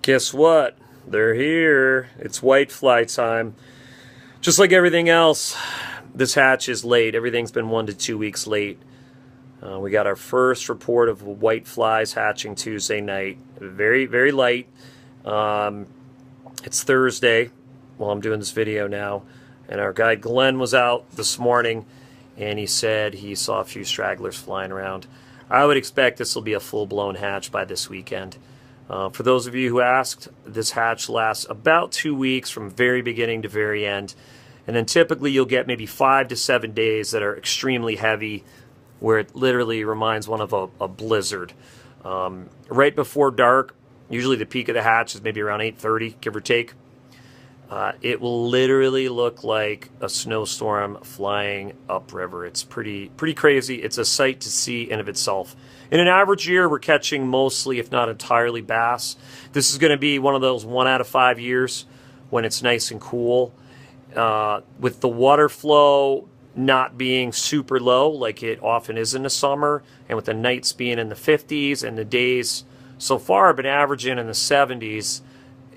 Guess what? They're here. It's white fly time. Just like everything else, this hatch is late. Everything's been 1 to 2 weeks late. We got our first report of white flies hatching Tuesday night. Very, very light. It's Thursday while I'm doing this video now. And our guide Glenn was out this morning and he said he saw a few stragglers flying around. I would expect this will be a full-blown hatch by this weekend. For those of you who asked, this hatch lasts about 2 weeks from very beginning to very end. And then typically you'll get maybe 5 to 7 days that are extremely heavy, where it literally reminds one of a blizzard. Right before dark, usually the peak of the hatch is maybe around 8:30, give or take. It will literally look like a snowstorm flying upriver. It's pretty crazy. It's a sight to see in of itself. In an average year, we're catching mostly, if not entirely, bass. This is going to be one of those 1 out of 5 years when it's nice and cool. With the water flow not being super low like it often is in the summer, and with the nights being in the 50s and the days so far have been averaging in the 70s,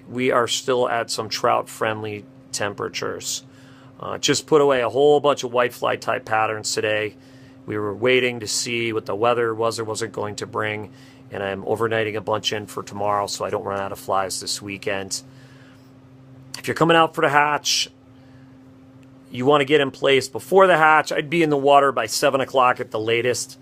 we are still at some trout-friendly temperatures. Just put away a whole bunch of whitefly type patterns today. We were waiting to see what the weather was or wasn't going to bring, and I'm overnighting a bunch in for tomorrow so I don't run out of flies this weekend. If you're coming out for the hatch, you want to get in place before the hatch. I'd be in the water by 7 o'clock at the latest.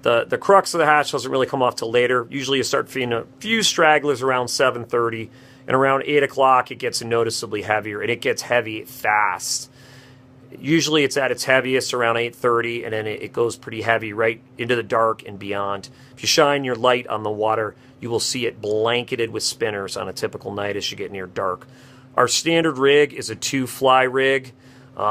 The crux of the hatch doesn't really come off till later. Usually you start feeding a few stragglers around 7:30, and around 8 o'clock it gets noticeably heavier, and it gets heavy fast. Usually it's at its heaviest around 8:30, and then it goes pretty heavy right into the dark and beyond. If you shine your light on the water, you will see it blanketed with spinners on a typical night as you get near dark. Our standard rig is a 2-fly rig.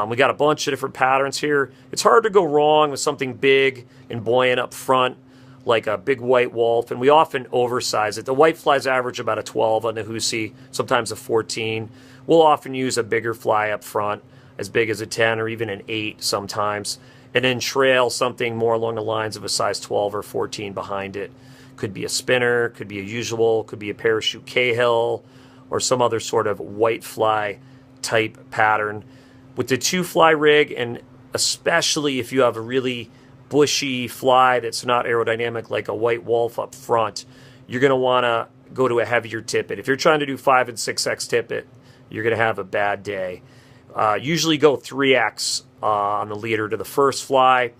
We got a bunch of different patterns here. It's hard to go wrong with something big and buoyant up front, like a big white wolf, and we often oversize it. The white flies average about a 12 on the Housie, sometimes a 14. We'll often use a bigger fly up front, as big as a 10 or even an 8 sometimes, and then trail something more along the lines of a size 12 or 14 behind it. Could be a spinner, could be a usual, could be a parachute Cahill, or some other sort of white fly type pattern. With the 2-fly rig, and especially if you have a really bushy fly that's not aerodynamic like a white wolf up front, you're going to want to go to a heavier tippet. If you're trying to do 5 and 6X tippet, you're going to have a bad day. Usually go 3X on the leader to the first fly.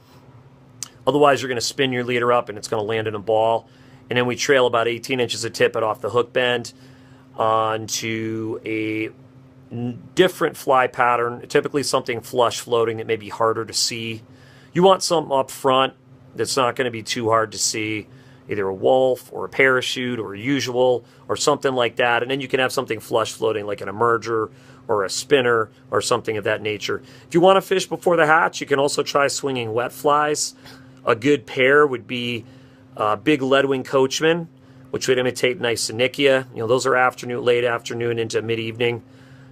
Otherwise, you're going to spin your leader up and it's going to land in a ball. And then we trail about 18 inches of tippet off the hook bend onto a different fly pattern, typically something flush floating that may be harder to see. You want something up front that's not going to be too hard to see, either a wolf or a parachute or a usual or something like that. And then you can have something flush floating like an emerger or a spinner or something of that nature. If you want to fish before the hatch, you can also try swinging wet flies. A good pair would be big leadwing coachman, which would imitate nice Sinikia. You know, those are late afternoon into mid-evening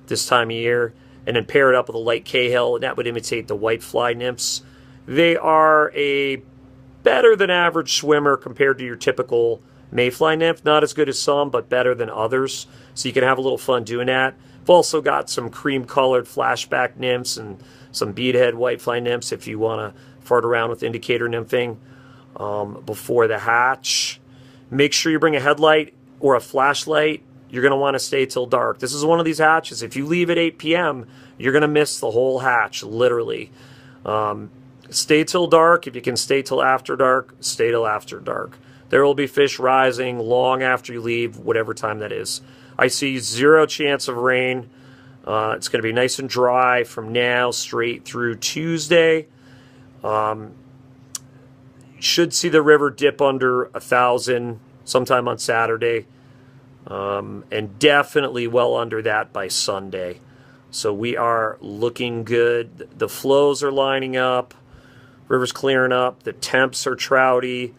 this time of year, and then pair it up with a light Cahill, and that would imitate the white fly nymphs. They are a better than average swimmer compared to your typical mayfly nymph. Not as good as some, but better than others, so you can have a little fun doing that. I've also got some cream-colored flashback nymphs and some beadhead whitefly nymphs if you want to fart around with indicator nymphing before the hatch. Make sure you bring a headlight or a flashlight. You're going to want to stay till dark. This is one of these hatches. If you leave at 8 p.m., you're going to miss the whole hatch, literally. Stay till dark. If you can stay till after dark, stay till after dark. There will be fish rising long after you leave, whatever time that is. I see 0 chance of rain. It's going to be nice and dry from now straight through Tuesday. Should see the river dip under 1,000 sometime on Saturday. And definitely well under that by Sunday. So we are looking good. The flows are lining up. River's clearing up. The temps are trouty.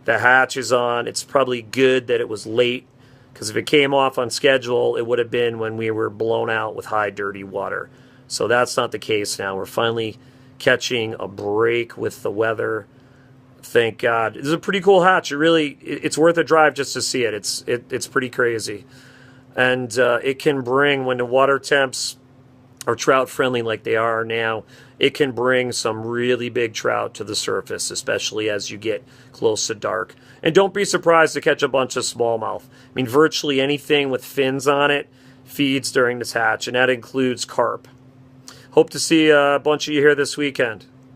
The hatch is on. It's probably good that it was late, because if it came off on schedule, it would have been when we were blown out with high dirty water. So that's not the case now. We're finally catching a break with the weather. Thank God. This is a pretty cool hatch. It's worth a drive just to see it. It's pretty crazy. And it can bring, when the water temps are trout friendly like they are now, it can bring some really big trout to the surface, especially as you get close to dark. And don't be surprised to catch a bunch of smallmouth. I mean, virtually anything with fins on it feeds during this hatch, and that includes carp. Hope to see a bunch of you here this weekend.